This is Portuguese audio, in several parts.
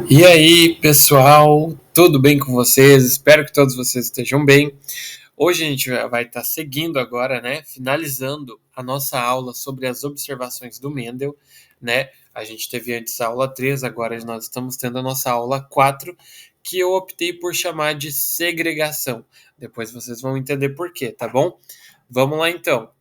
E aí, pessoal, tudo bem com vocês? Espero que todos vocês estejam bem. Hoje a gente vai estar seguindo agora, né, finalizando a nossa aula sobre as observações do Mendel, né? A gente teve antes a aula 3, agora nós estamos tendo a nossa aula 4, que eu optei por chamar de segregação. Depois vocês vão entender por quê, tá bom? Vamos lá então.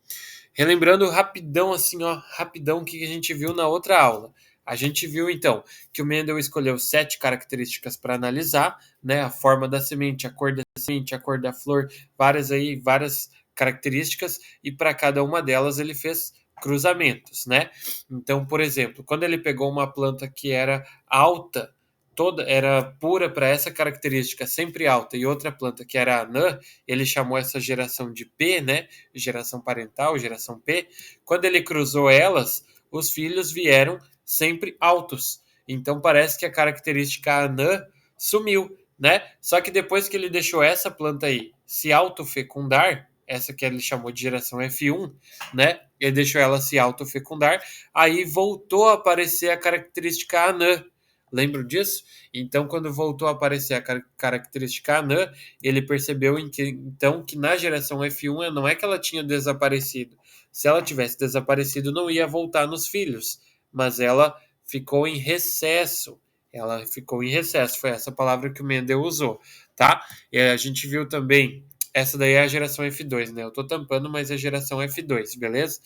Relembrando rapidão, assim, ó, rapidão o que a gente viu na outra aula. A gente viu, então, que o Mendel escolheu 7 características para analisar, né? A forma da semente, a cor da semente, a cor da flor, várias características, e para cada uma delas ele fez cruzamentos, né? Então, por exemplo, quando ele pegou uma planta que era alta, toda era pura para essa característica, sempre alta, e outra planta que era anã, ele chamou essa geração de P, né? Geração parental, geração P. Quando ele cruzou elas, os filhos vieram sempre altos. Então parece que a característica anã sumiu, né? Só que depois que ele deixou essa planta aí se autofecundar, essa que ele chamou de geração F1, né? Ele deixou ela se autofecundar, aí voltou a aparecer a característica anã. Lembram disso? Então, quando voltou a aparecer a característica anã, ele percebeu então que na geração F1 não é que ela tinha desaparecido. Se ela tivesse desaparecido, não ia voltar nos filhos, mas ela ficou em recesso. Ela ficou em recesso, foi essa palavra que o Mendel usou, tá? E a gente viu também, essa daí é a geração F2, né? Eu tô tampando, mas é a geração F2, beleza?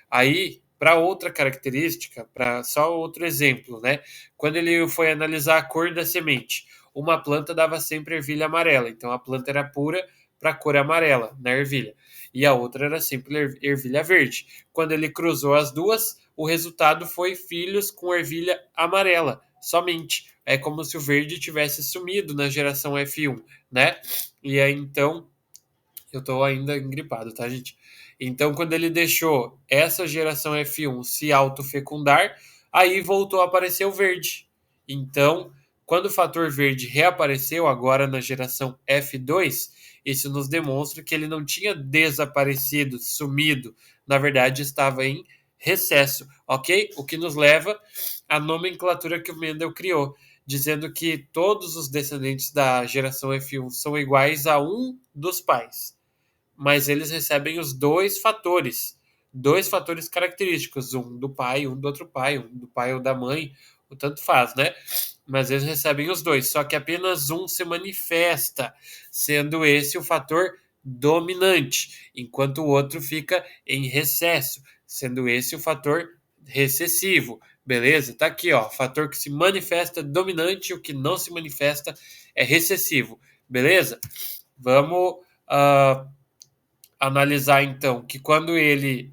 Aí, para outra característica, para só outro exemplo, né? Quando ele foi analisar a cor da semente, uma planta dava sempre ervilha amarela, então a planta era pura para a cor amarela na ervilha, e a outra era sempre ervilha verde. Quando ele cruzou as duas, o resultado foi filhos com ervilha amarela, somente. É como se o verde tivesse sumido na geração F1, né? E aí então, eu estou ainda engripado, tá, gente? Então, quando ele deixou essa geração F1 se autofecundar, aí voltou a aparecer o verde. Então, quando o fator verde reapareceu agora na geração F2, isso nos demonstra que ele não tinha desaparecido, sumido, na verdade estava em recesso, ok? O que nos leva à nomenclatura que o Mendel criou, dizendo que todos os descendentes da geração F1 são iguais a um dos pais, mas eles recebem os dois fatores característicos, um do pai, um do outro pai, um do pai ou da mãe, o tanto faz, né? Mas eles recebem os dois, só que apenas um se manifesta, sendo esse o fator dominante, enquanto o outro fica em recesso, sendo esse o fator recessivo. Beleza? Tá aqui, ó. Fator que se manifesta dominante, o que não se manifesta é recessivo. Beleza? Vamos analisar então que quando ele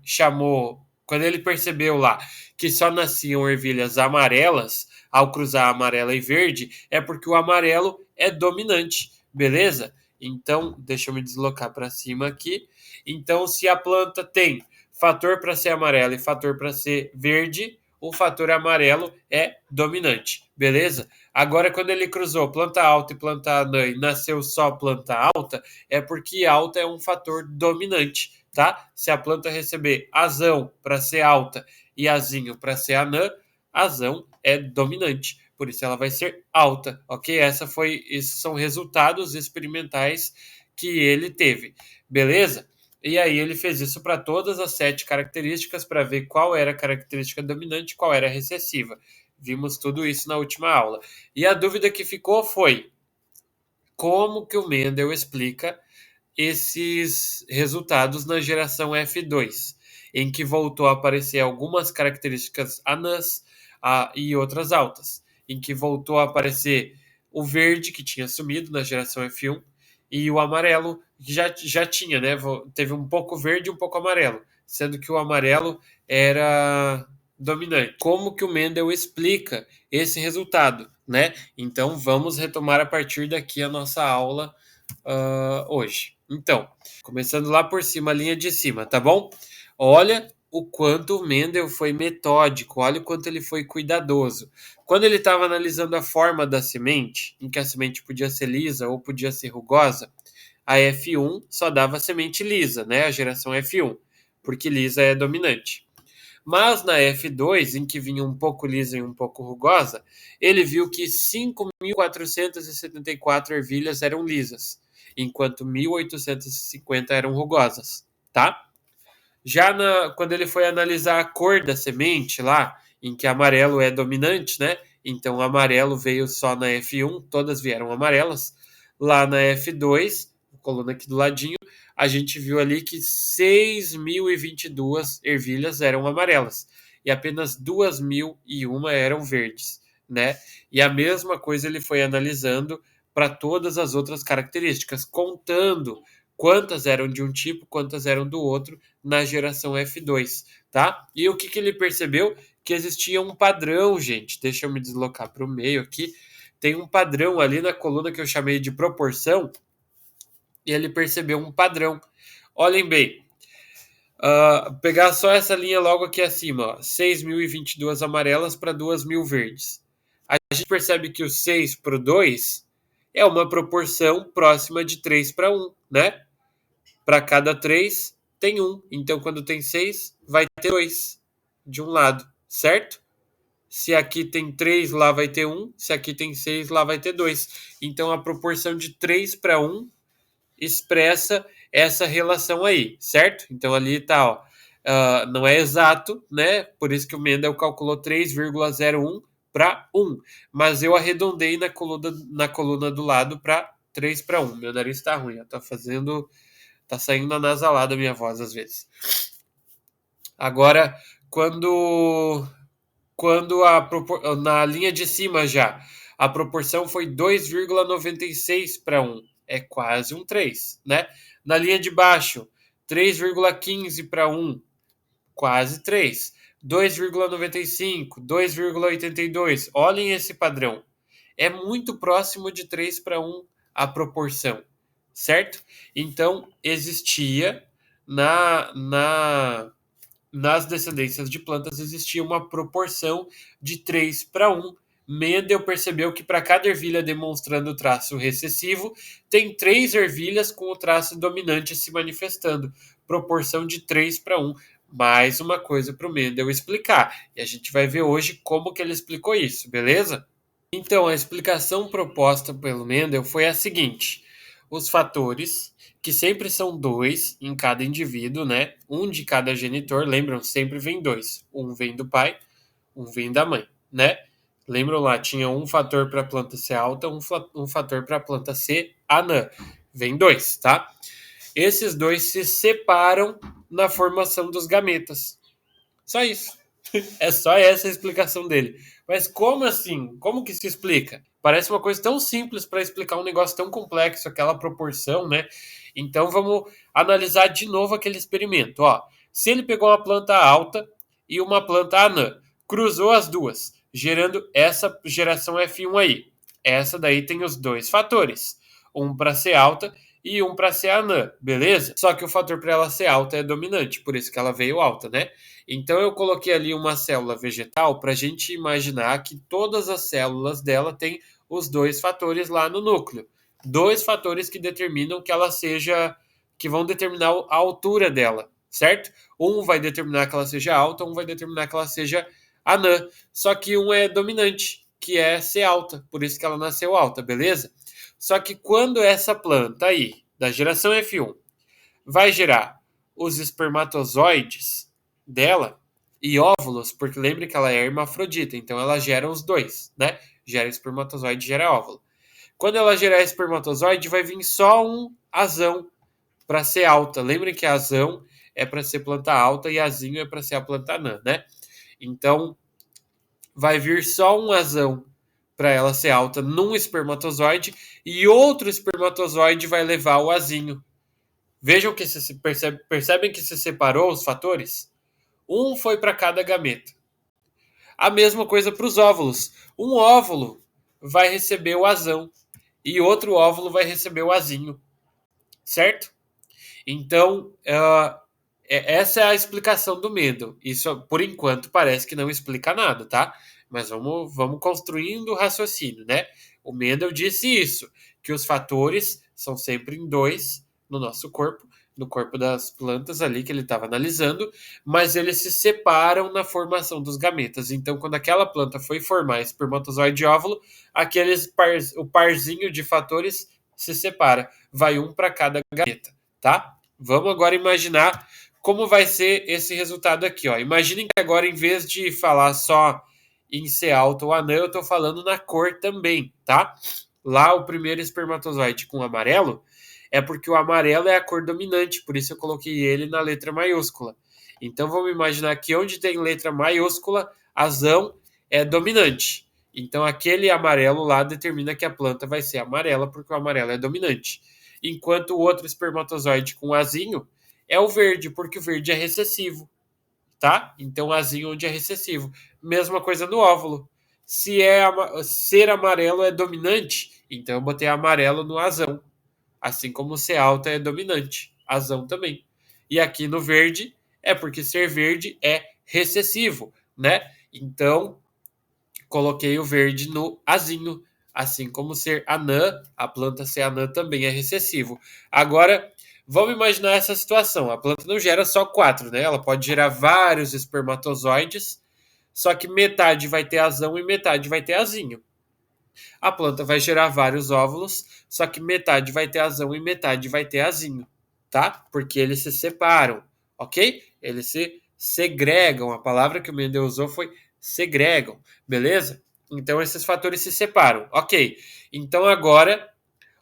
percebeu lá que só nasciam ervilhas amarelas, ao cruzar amarela e verde, é porque o amarelo é dominante, beleza? Então, deixa eu me deslocar para cima aqui. Então, se a planta tem fator para ser amarelo e fator para ser verde, o fator amarelo é dominante, beleza? Agora, quando ele cruzou planta alta e planta anã e nasceu só planta alta, é porque alta é um fator dominante, tá? Se a planta receber azão para ser alta e azinho para ser anã, azão é dominante, por isso ela vai ser alta, ok? Esses são resultados experimentais que ele teve, beleza? E aí ele fez isso para todas as 7 características para ver qual era a característica dominante e qual era a recessiva. Vimos tudo isso na última aula. E a dúvida que ficou foi: como que o Mendel explica esses resultados na geração F2, em que voltou a aparecer algumas características anãs e outras altas, em que voltou a aparecer o verde, que tinha sumido na geração F1, e o amarelo, que já tinha, né? Teve um pouco verde e um pouco amarelo, sendo que o amarelo era dominante. Como que o Mendel explica esse resultado, né? Então vamos retomar a partir daqui a nossa aula hoje. Então, começando lá por cima, a linha de cima, tá bom? Olha o quanto o Mendel foi metódico, olha o quanto ele foi cuidadoso. Quando ele estava analisando a forma da semente, em que a semente podia ser lisa ou podia ser rugosa, a F1 só dava semente lisa, né? A geração F1, porque lisa é dominante. Mas na F2, em que vinha um pouco lisa e um pouco rugosa, ele viu que 5.474 ervilhas eram lisas, enquanto 1.850 eram rugosas, tá? Quando ele foi analisar a cor da semente lá, em que amarelo é dominante, né? Então o amarelo veio só na F1, todas vieram amarelas. Lá na F2, coluna aqui do ladinho, a gente viu ali que 6.022 ervilhas eram amarelas e apenas 2.001 eram verdes, né? E a mesma coisa ele foi analisando para todas as outras características, contando quantas eram de um tipo, quantas eram do outro na geração F2, tá? E o que ele percebeu? Que existia um padrão, gente. Deixa eu me deslocar para o meio aqui. Tem um padrão ali na coluna que eu chamei de proporção, e ele percebeu um padrão. Olhem bem, pegar só essa linha logo aqui acima, ó, 6.022 amarelas para 2.000 verdes. A gente percebe que o 6 para o 2 é uma proporção próxima de 3 para 1, né? Para cada 3 tem 1. Então, quando tem 6, vai ter 2 de um lado, certo? Se aqui tem 3, lá vai ter 1. Se aqui tem 6, lá vai ter 2. Então, a proporção de 3 para 1 expressa essa relação aí, certo? Então, ali tá, ó. Não é exato, né? Por isso que o Mendel calculou 3,01 para 1. Mas eu arredondei na coluna do lado para 3 para 1. Meu nariz está ruim, ó. Tá saindo anasalada a minha voz às vezes. Agora, quando na linha de cima já, a proporção foi 2,96 para 1. É quase um 3, né? Na linha de baixo, 3,15 para 1. Quase 3. 2,95, 2,82. Olhem esse padrão. É muito próximo de 3 para 1 a proporção, certo? Então, existia nas descendências de plantas existia uma proporção de 3 para 1. Mendel percebeu que para cada ervilha demonstrando o traço recessivo, tem 3 ervilhas com o traço dominante se manifestando, proporção de 3 para 1. Mais uma coisa para o Mendel explicar. E a gente vai ver hoje como que ele explicou isso, beleza? Então, a explicação proposta pelo Mendel foi a seguinte: os fatores, que sempre são dois em cada indivíduo, né? Um de cada genitor, lembram? Sempre vem dois. Um vem do pai, um vem da mãe, né? Lembram lá, tinha um fator para a planta ser alta, um fator para a planta ser anã. Vem dois, tá? Esses dois se separam na formação dos gametas. Só isso. É só essa a explicação dele. Mas como assim? Como que se explica? Parece uma coisa tão simples para explicar um negócio tão complexo, aquela proporção, né? Então vamos analisar de novo aquele experimento. Ó, se ele pegou uma planta alta e uma planta anã, cruzou as duas, gerando essa geração F1 aí. Essa daí tem os dois fatores, um para ser alta e um para ser anã, beleza? Só que o fator para ela ser alta é dominante, por isso que ela veio alta, né? Então eu coloquei ali uma célula vegetal para a gente imaginar que todas as células dela têm os dois fatores lá no núcleo. Dois fatores que determinam que ela seja, que vão determinar a altura dela, certo? Um vai determinar que ela seja alta, um vai determinar que ela seja anã. Só que um é dominante, que é ser alta, por isso que ela nasceu alta, beleza? Só que quando essa planta aí, da geração F1, vai gerar os espermatozoides dela e óvulos, porque lembre que ela é hermafrodita, então ela gera os dois, né? Gera espermatozoide, gera óvulo. Quando ela gerar espermatozoide, vai vir só um azão para ser alta. Lembrem que azão é para ser planta alta e azinho é para ser a planta anã, né? Então, vai vir só um azão para ela ser alta num espermatozoide e outro espermatozoide vai levar o azinho. Vejam que percebem que se separou os fatores? Um foi para cada gameta. A mesma coisa para os óvulos. Um óvulo vai receber o azão e outro óvulo vai receber o azinho, certo? Então, essa é a explicação do Mendel. Isso, por enquanto, parece que não explica nada, tá? Mas vamos construindo o raciocínio, né? O Mendel disse isso, que os fatores são sempre em dois no nosso corpo, no corpo das plantas ali que ele estava analisando, mas eles se separam na formação dos gametas. Então, quando aquela planta foi formar espermatozoide e óvulo, o parzinho de fatores se separa, vai um para cada gameta, tá? Vamos agora imaginar como vai ser esse resultado aqui, ó. Imaginem que agora, em vez de falar só em ser alto ou anã, eu estou falando na cor também, tá? Lá o primeiro espermatozoide com amarelo é porque o amarelo é a cor dominante, por isso eu coloquei ele na letra maiúscula. Então vamos imaginar que onde tem letra maiúscula, a zão é dominante. Então aquele amarelo lá determina que a planta vai ser amarela, porque o amarelo é dominante. Enquanto o outro espermatozoide com azinho é o verde, porque o verde é recessivo, tá? Então azinho onde é recessivo. Mesma coisa no óvulo. Se ser amarelo é dominante, então eu botei amarelo no azão. Assim como ser alta é dominante, azão também. E aqui no verde é porque ser verde é recessivo, né? Então coloquei o verde no azinho. Assim como ser anã, a planta ser anã também é recessivo. Agora, vamos imaginar essa situação. A planta não gera só 4, né? Ela pode gerar vários espermatozoides, só que metade vai ter azão e metade vai ter azinho. A planta vai gerar vários óvulos, só que metade vai ter azão e metade vai ter azinho, tá? Porque eles se separam, ok? Eles se segregam. A palavra que o Mendel usou foi segregam, beleza? Então esses fatores se separam, ok? Então agora,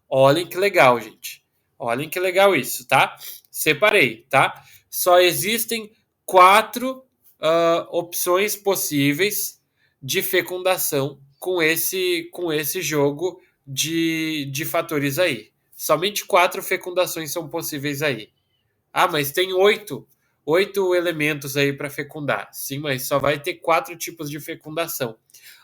olhem que legal, gente. Olhem que legal isso, tá? Separei, tá? Só existem 4 opções possíveis de fecundação com esse jogo de fatores aí. Somente 4 fecundações são possíveis aí. Ah, mas tem 8 elementos aí para fecundar. Sim, mas só vai ter 4 tipos de fecundação.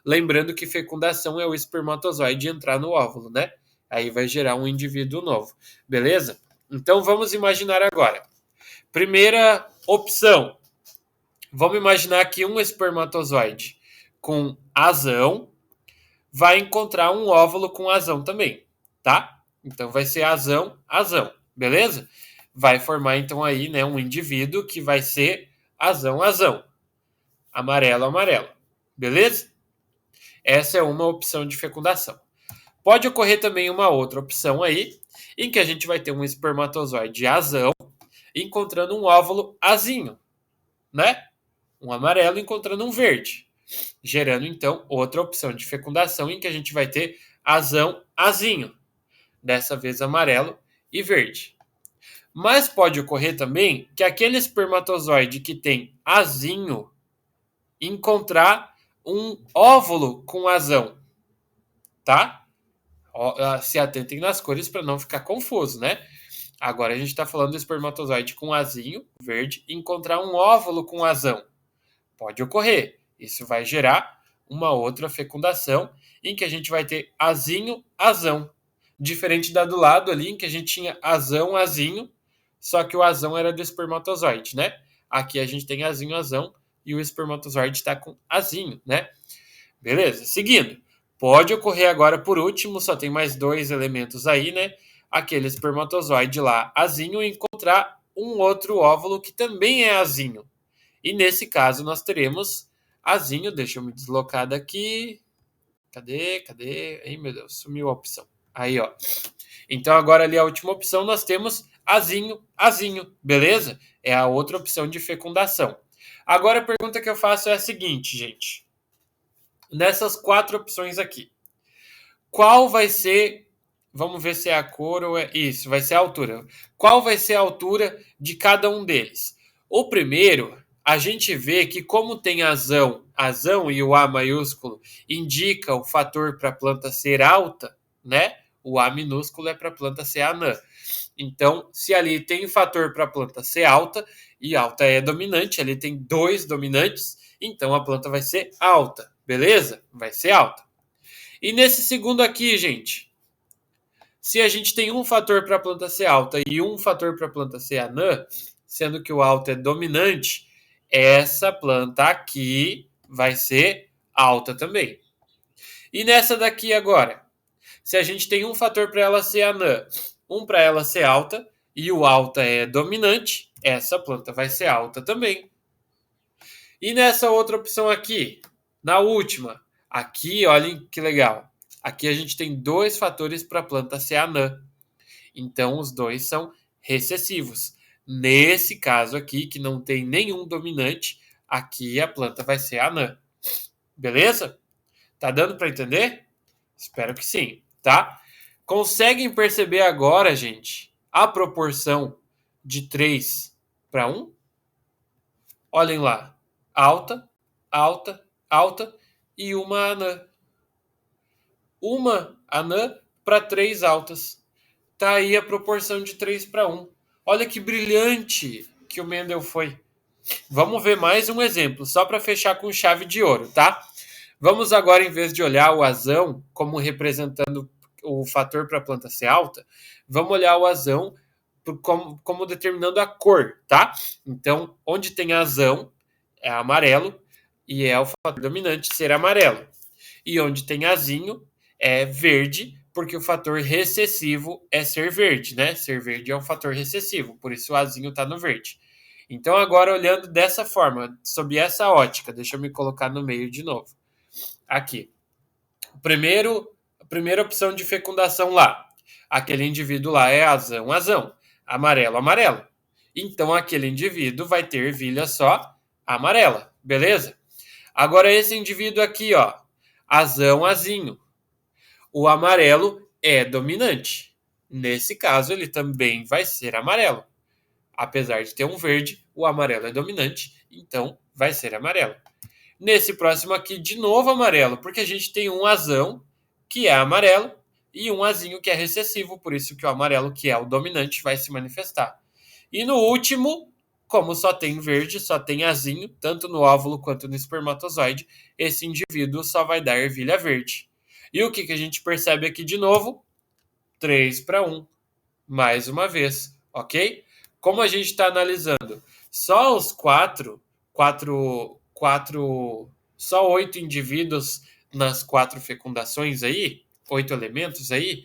Lembrando que fecundação é o espermatozoide entrar no óvulo, né? Aí vai gerar um indivíduo novo. Beleza? Então vamos imaginar agora. Primeira opção. Vamos imaginar que um espermatozoide com azão vai encontrar um óvulo com azão também, tá? Então vai ser azão, azão, beleza? Vai formar então aí, né, um indivíduo que vai ser azão, azão, amarelo, amarelo, beleza? Essa é uma opção de fecundação. Pode ocorrer também uma outra opção aí, em que a gente vai ter um espermatozoide azão encontrando um óvulo azinho, né? Um amarelo encontrando um verde, gerando então outra opção de fecundação em que a gente vai ter azão, azinho, dessa vez amarelo e verde. Mas pode ocorrer também que aquele espermatozoide que tem azinho encontrar um óvulo com azão, tá? Se atentem nas cores para não ficar confuso, né? Agora a gente está falando do espermatozoide com azinho, verde, encontrar um óvulo com azão. Pode ocorrer. Isso vai gerar uma outra fecundação em que a gente vai ter azinho, azão. Diferente da do lado ali, em que a gente tinha azão, azinho, só que o azão era do espermatozoide, né? Aqui a gente tem azinho, azão e o espermatozoide está com azinho, né? Beleza? Seguindo. Pode ocorrer agora, por último, só tem mais 2 elementos aí, né? Aquele espermatozoide lá, azinho, encontrar um outro óvulo que também é azinho. E nesse caso nós teremos azinho, deixa eu me deslocar daqui. Cadê? Ai, meu Deus, sumiu a opção. Aí, ó. Então agora ali a última opção nós temos azinho, azinho, beleza? É a outra opção de fecundação. Agora a pergunta que eu faço é a seguinte, gente. Nessas 4 opções aqui, qual vai ser, vamos ver se é a cor ou é isso, vai ser a altura. Qual vai ser a altura de cada um deles? O primeiro, a gente vê que como tem azão e o A maiúsculo indica o fator para a planta ser alta, né? O A minúsculo é para a planta ser anã. Então, se ali tem o fator para a planta ser alta, e alta é dominante, ali tem 2 dominantes, então a planta vai ser alta, beleza? Vai ser alta. E nesse segundo aqui, gente, se a gente tem um fator para a planta ser alta e um fator para a planta ser anã, sendo que o alto é dominante, essa planta aqui vai ser alta também. E nessa daqui agora, se a gente tem um fator para ela ser anã, um para ela ser alta e o alta é dominante, essa planta vai ser alta também. E nessa outra opção aqui, na última, aqui, olhem que legal. Aqui a gente tem dois fatores para a planta ser anã. Então, os dois são recessivos. Nesse caso aqui, que não tem nenhum dominante, aqui a planta vai ser anã. Beleza? Tá dando para entender? Espero que sim, tá? Conseguem perceber agora, gente, a proporção de 3 para 1? Olhem lá. Alta, alta, alta e uma anã. Uma anã para 3 altas. Tá aí a proporção de 3 para 1. Olha que brilhante que o Mendel foi. Vamos ver mais um exemplo, só para fechar com chave de ouro, tá? Vamos agora, em vez de olhar o azão como representando o fator para a planta ser alta, vamos olhar o azão como determinando a cor, tá? Então, onde tem azão é amarelo e é o fator dominante ser amarelo. E onde tem azinho é verde, porque o fator recessivo é ser verde, né? Ser verde é um fator recessivo, por isso o azinho está no verde. Então, agora olhando dessa forma, sob essa ótica, deixa eu me colocar no meio de novo. Aqui. A primeira opção de fecundação lá. Aquele indivíduo lá é azão, azão. Amarelo, amarelo. Então, aquele indivíduo vai ter ervilha só amarela. Beleza? Agora, esse indivíduo aqui, ó. Azão, azinho. O amarelo é dominante. Nesse caso, ele também vai ser amarelo. Apesar de ter um verde, o amarelo é dominante, então vai ser amarelo. Nesse próximo aqui, de novo amarelo, porque a gente tem um azão, que é amarelo, e um azinho, que é recessivo, por isso que o amarelo, que é o dominante, vai se manifestar. E no último, como só tem verde, só tem azinho, tanto no óvulo quanto no espermatozoide, esse indivíduo só vai dar ervilha verde. E o que a gente percebe aqui de novo? 3 para 1. Mais uma vez, ok? Como a gente está analisando só os só 8 indivíduos nas 4 fecundações aí, 8 elementos aí,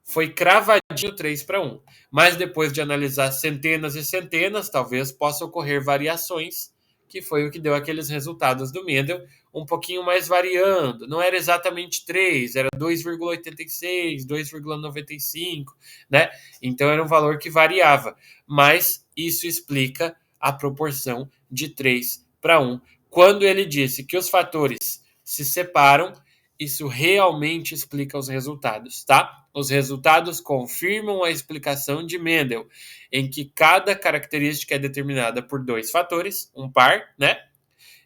foi cravadinho 3 para 1. Mas depois de analisar centenas e centenas, talvez possa ocorrer variações, que foi o que deu aqueles resultados do Mendel, um pouquinho mais variando. Não era exatamente 3, era 2,86, 2,95, né? Então era um valor que variava. Mas isso explica a proporção de 3 para 1. Quando ele disse que os fatores se separam, isso realmente explica os resultados, tá? Os resultados confirmam a explicação de Mendel, em que cada característica é determinada por dois fatores, um par, né?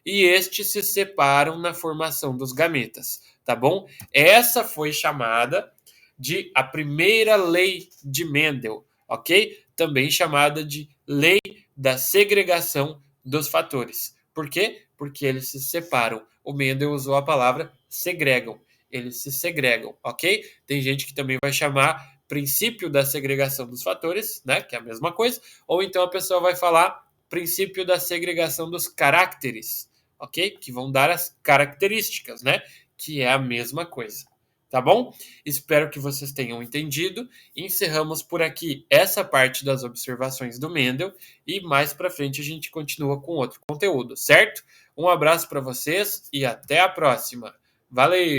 E estes se separam na formação dos gametas, tá bom? Essa foi chamada de a primeira lei de Mendel, ok? Também chamada de lei da segregação dos fatores. Por quê? Porque eles se separam. O Mendel usou a palavra segregam. Eles se segregam, ok? Tem gente que também vai chamar princípio da segregação dos fatores, né? Que é a mesma coisa. Ou então a pessoa vai falar princípio da segregação dos caracteres, ok? Que vão dar as características, né? Que é a mesma coisa. Tá bom? Espero que vocês tenham entendido. Encerramos por aqui essa parte das observações do Mendel e mais para frente a gente continua com outro conteúdo, certo? Um abraço para vocês e até a próxima. Valeu!